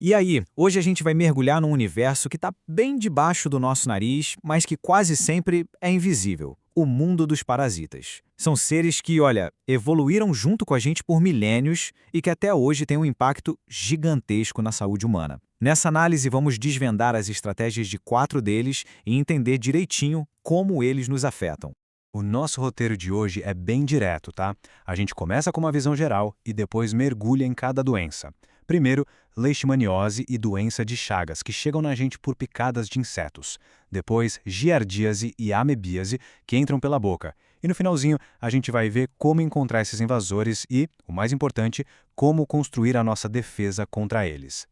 E aí, hoje a gente vai mergulhar num universo que está bem debaixo do nosso nariz, mas que quase sempre é invisível. O mundo dos parasitas. São seres que, olha, evoluíram junto com a gente por milênios e que até hoje têm um impacto gigantesco na saúde humana. Nessa análise, vamos desvendar as estratégias de 4 deles e entender direitinho como eles nos afetam. O nosso roteiro de hoje é bem direto, tá? A gente começa com uma visão geral e depois mergulha em cada doença. Primeiro, leishmaniose e doença de Chagas, que chegam na gente por picadas de insetos. Depois, giardíase e amebíase, que entram pela boca. E no finalzinho, a gente vai ver como encontrar esses invasores e, o mais importante, como construir a nossa defesa contra eles.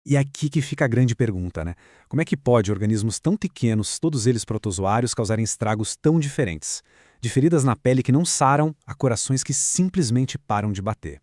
E aqui que fica a grande pergunta, né? Como é que pode organismos tão pequenos, todos eles protozoários, causarem estragos tão diferentes? De feridas na pele que não saram a corações que simplesmente param de bater.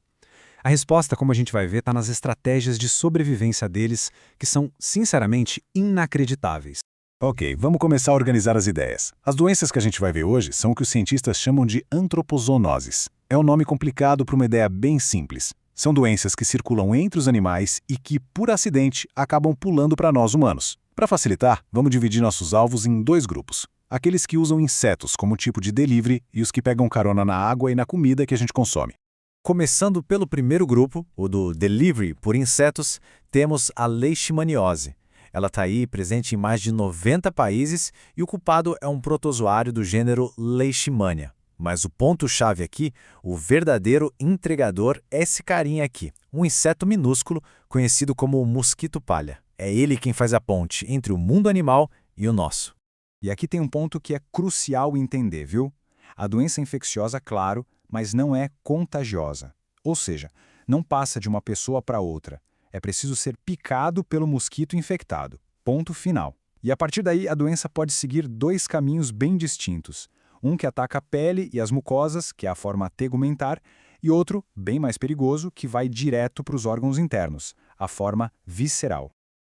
A resposta, como a gente vai ver, está nas estratégias de sobrevivência deles, que são, sinceramente, inacreditáveis. Ok, vamos começar a organizar as ideias. As doenças que a gente vai ver hoje são o que os cientistas chamam de antropozoonoses. É um nome complicado para uma ideia bem simples. São doenças que circulam entre os animais e que, por acidente, acabam pulando para nós humanos. Para facilitar, vamos dividir nossos alvos em 2 grupos. Aqueles que usam insetos como tipo de delivery e os que pegam carona na água e na comida que a gente consome. Começando pelo primeiro grupo, o do delivery por insetos, temos a leishmaniose. Ela está aí presente em mais de 90 países e o culpado é um protozoário do gênero Leishmania. Mas o ponto-chave aqui, o verdadeiro entregador é esse carinha aqui, um inseto minúsculo conhecido como mosquito palha. É ele quem faz a ponte entre o mundo animal e o nosso. E aqui tem um ponto que é crucial entender, viu? A doença é infecciosa, claro, mas não é contagiosa. Ou seja, não passa de uma pessoa para outra. É preciso ser picado pelo mosquito infectado. Ponto final. E a partir daí, a doença pode seguir 2 caminhos bem distintos. Um que ataca a pele e as mucosas, que é a forma tegumentar, e outro, bem mais perigoso, que vai direto para os órgãos internos, a forma visceral.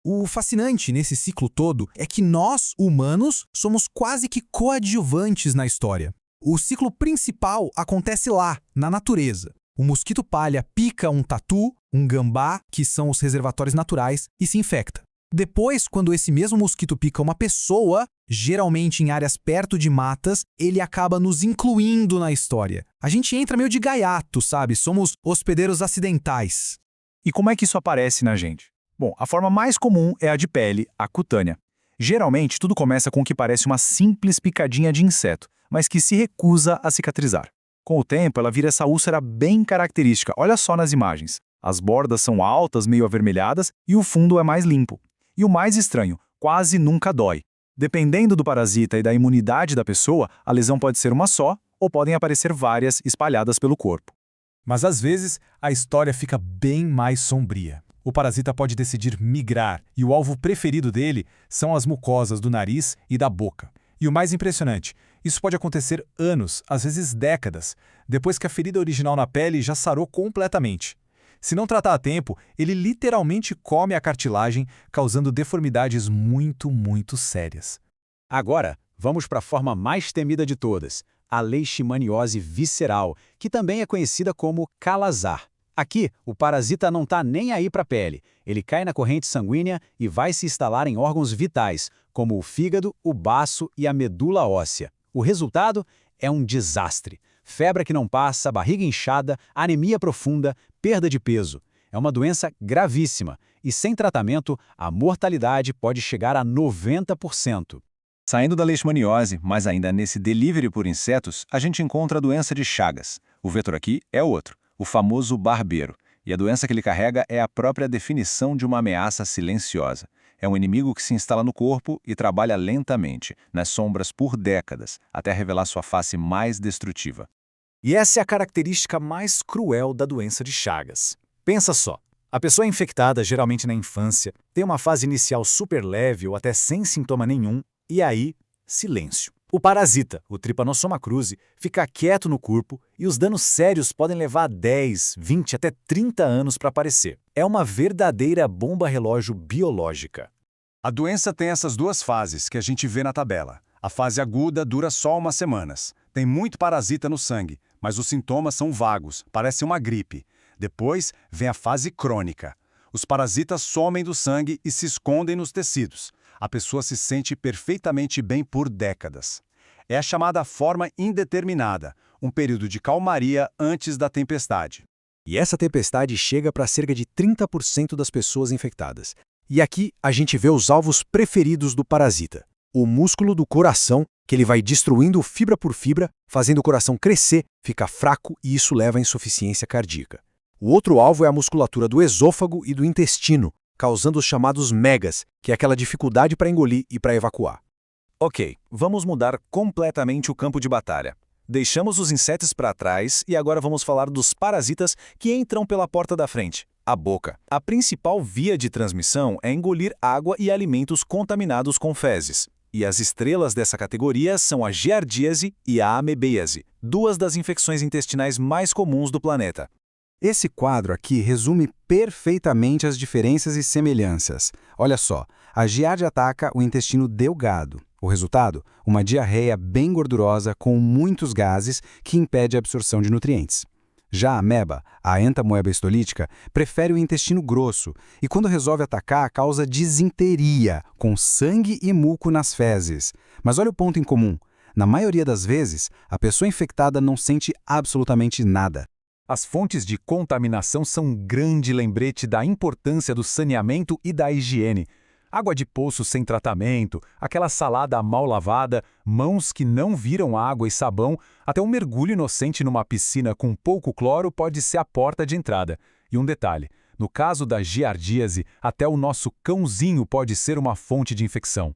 O fascinante nesse ciclo todo é que nós, humanos, somos quase que coadjuvantes na história. O ciclo principal acontece lá, na natureza. O mosquito palha pica um tatu, um gambá, que são os reservatórios naturais, e se infecta. Depois, quando esse mesmo mosquito pica uma pessoa, geralmente em áreas perto de matas, ele acaba nos incluindo na história. A gente entra meio de gaiato, sabe? Somos hospedeiros acidentais. E como é que isso aparece na gente? Bom, a forma mais comum é a de pele, a cutânea. Geralmente, tudo começa com o que parece uma simples picadinha de inseto, mas que se recusa a cicatrizar. Com o tempo, ela vira essa úlcera bem característica. Olha só nas imagens. As bordas são altas, meio avermelhadas, e o fundo é mais limpo. E o mais estranho, quase nunca dói. Dependendo do parasita e da imunidade da pessoa, a lesão pode ser uma só ou podem aparecer várias espalhadas pelo corpo. Mas às vezes, a história fica bem mais sombria. O parasita pode decidir migrar e o alvo preferido dele são as mucosas do nariz e da boca. E o mais impressionante, isso pode acontecer anos, às vezes décadas, depois que a ferida original na pele já sarou completamente. Se não tratar a tempo, ele literalmente come a cartilagem, causando deformidades muito sérias. Agora, vamos para a forma mais temida de todas, a leishmaniose visceral, que também é conhecida como calazar. Aqui, o parasita não está nem aí para a pele. Ele cai na corrente sanguínea e vai se instalar em órgãos vitais, como o fígado, o baço e a medula óssea. O resultado é um desastre. Febre que não passa, barriga inchada, anemia profunda, perda de peso. É uma doença gravíssima e, sem tratamento, a mortalidade pode chegar a 90%. Saindo da leishmaniose, mas ainda nesse delivery por insetos, a gente encontra a doença de Chagas. O vetor aqui é outro, o famoso barbeiro. E a doença que ele carrega é a própria definição de uma ameaça silenciosa. É um inimigo que se instala no corpo e trabalha lentamente, nas sombras por décadas, até revelar sua face mais destrutiva. E essa é a característica mais cruel da doença de Chagas. Pensa só, a pessoa infectada, geralmente na infância, tem uma fase inicial super leve ou até sem sintoma nenhum, e aí, silêncio. O parasita, o Trypanosoma cruzi, fica quieto no corpo e os danos sérios podem levar 10, 20 até 30 anos para aparecer. É uma verdadeira bomba relógio biológica. A doença tem essas 2 fases que a gente vê na tabela. A fase aguda dura só umas semanas. Tem muito parasita no sangue, mas os sintomas são vagos, parece uma gripe. Depois vem a fase crônica. Os parasitas somem do sangue e se escondem nos tecidos. A pessoa se sente perfeitamente bem por décadas. É a chamada forma indeterminada, um período de calmaria antes da tempestade. E essa tempestade chega para cerca de 30% das pessoas infectadas. E aqui a gente vê os alvos preferidos do parasita. O músculo do coração, que ele vai destruindo fibra por fibra, fazendo o coração crescer, ficar fraco e isso leva à insuficiência cardíaca. O outro alvo é a musculatura do esôfago e do intestino, causando os chamados megas, que é aquela dificuldade para engolir e para evacuar. Ok, vamos mudar completamente o campo de batalha. Deixamos os insetos para trás e agora vamos falar dos parasitas que entram pela porta da frente, a boca. A principal via de transmissão é engolir água e alimentos contaminados com fezes. E as estrelas dessa categoria são a giardíase e a amebíase, duas das infecções intestinais mais comuns do planeta. Esse quadro aqui resume perfeitamente as diferenças e semelhanças. Olha só, a giardia ataca o intestino delgado. O resultado? Uma diarreia bem gordurosa com muitos gases que impede a absorção de nutrientes. Já a ameba, a entamoeba histolítica, prefere o intestino grosso e quando resolve atacar causa disenteria, com sangue e muco nas fezes. Mas olha o ponto em comum. Na maioria das vezes, a pessoa infectada não sente absolutamente nada. As fontes de contaminação são um grande lembrete da importância do saneamento e da higiene. Água de poço sem tratamento, aquela salada mal lavada, mãos que não viram água e sabão, até um mergulho inocente numa piscina com pouco cloro pode ser a porta de entrada. E um detalhe, no caso da giardíase, até o nosso cãozinho pode ser uma fonte de infecção.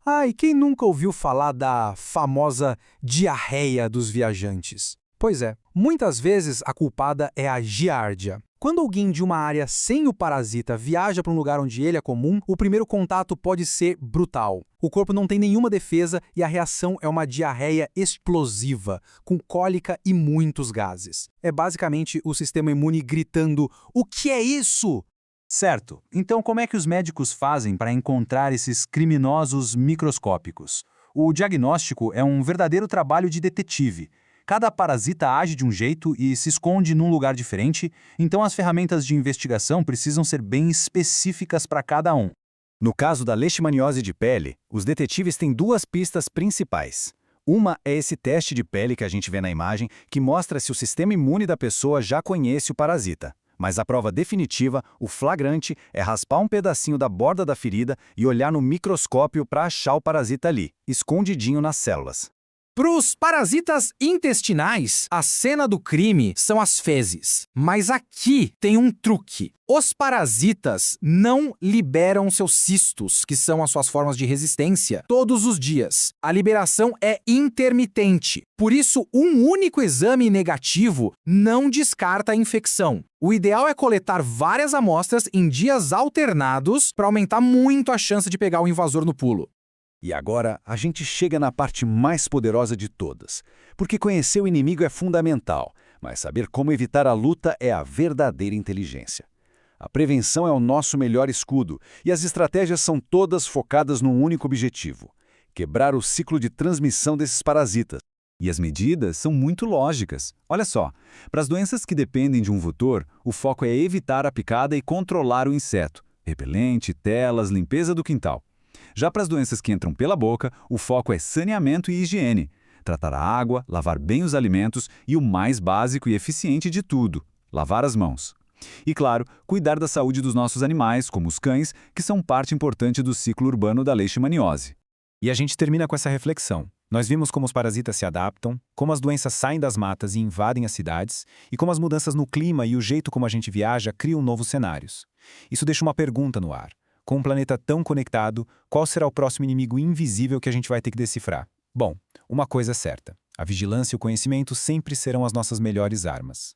Ah, e quem nunca ouviu falar da famosa diarreia dos viajantes? Pois é, muitas vezes a culpada é a giardia. Quando alguém de uma área sem o parasita viaja para um lugar onde ele é comum, o primeiro contato pode ser brutal. O corpo não tem nenhuma defesa e a reação é uma diarreia explosiva, com cólica e muitos gases. É basicamente o sistema imune gritando: "O que é isso?" Certo. Então como é que os médicos fazem para encontrar esses criminosos microscópicos? O diagnóstico é um verdadeiro trabalho de detetive. Cada parasita age de um jeito e se esconde num lugar diferente, então as ferramentas de investigação precisam ser bem específicas para cada um. No caso da leishmaniose de pele, os detetives têm duas pistas principais. Uma é esse teste de pele que a gente vê na imagem, que mostra se o sistema imune da pessoa já conhece o parasita. Mas a prova definitiva, o flagrante, é raspar um pedacinho da borda da ferida e olhar no microscópio para achar o parasita ali, escondidinho nas células. Para os parasitas intestinais, a cena do crime são as fezes. Mas aqui tem um truque. Os parasitas não liberam seus cistos, que são as suas formas de resistência, todos os dias. A liberação é intermitente. Por isso, um único exame negativo não descarta a infecção. O ideal é coletar várias amostras em dias alternados para aumentar muito a chance de pegar o invasor no pulo. E agora a gente chega na parte mais poderosa de todas, porque conhecer o inimigo é fundamental, mas saber como evitar a luta é a verdadeira inteligência. A prevenção é o nosso melhor escudo e as estratégias são todas focadas num único objetivo: quebrar o ciclo de transmissão desses parasitas. E as medidas são muito lógicas. Olha só, para as doenças que dependem de um vetor, o foco é evitar a picada e controlar o inseto. Repelente, telas, limpeza do quintal. Já para as doenças que entram pela boca, o foco é saneamento e higiene. Tratar a água, lavar bem os alimentos e o mais básico e eficiente de tudo, lavar as mãos. E claro, cuidar da saúde dos nossos animais, como os cães, que são parte importante do ciclo urbano da leishmaniose. E a gente termina com essa reflexão. Nós vimos como os parasitas se adaptam, como as doenças saem das matas e invadem as cidades, e como as mudanças no clima e o jeito como a gente viaja criam novos cenários. Isso deixa uma pergunta no ar. Com um planeta tão conectado, qual será o próximo inimigo invisível que a gente vai ter que decifrar? Bom, uma coisa é certa: a vigilância e o conhecimento sempre serão as nossas melhores armas.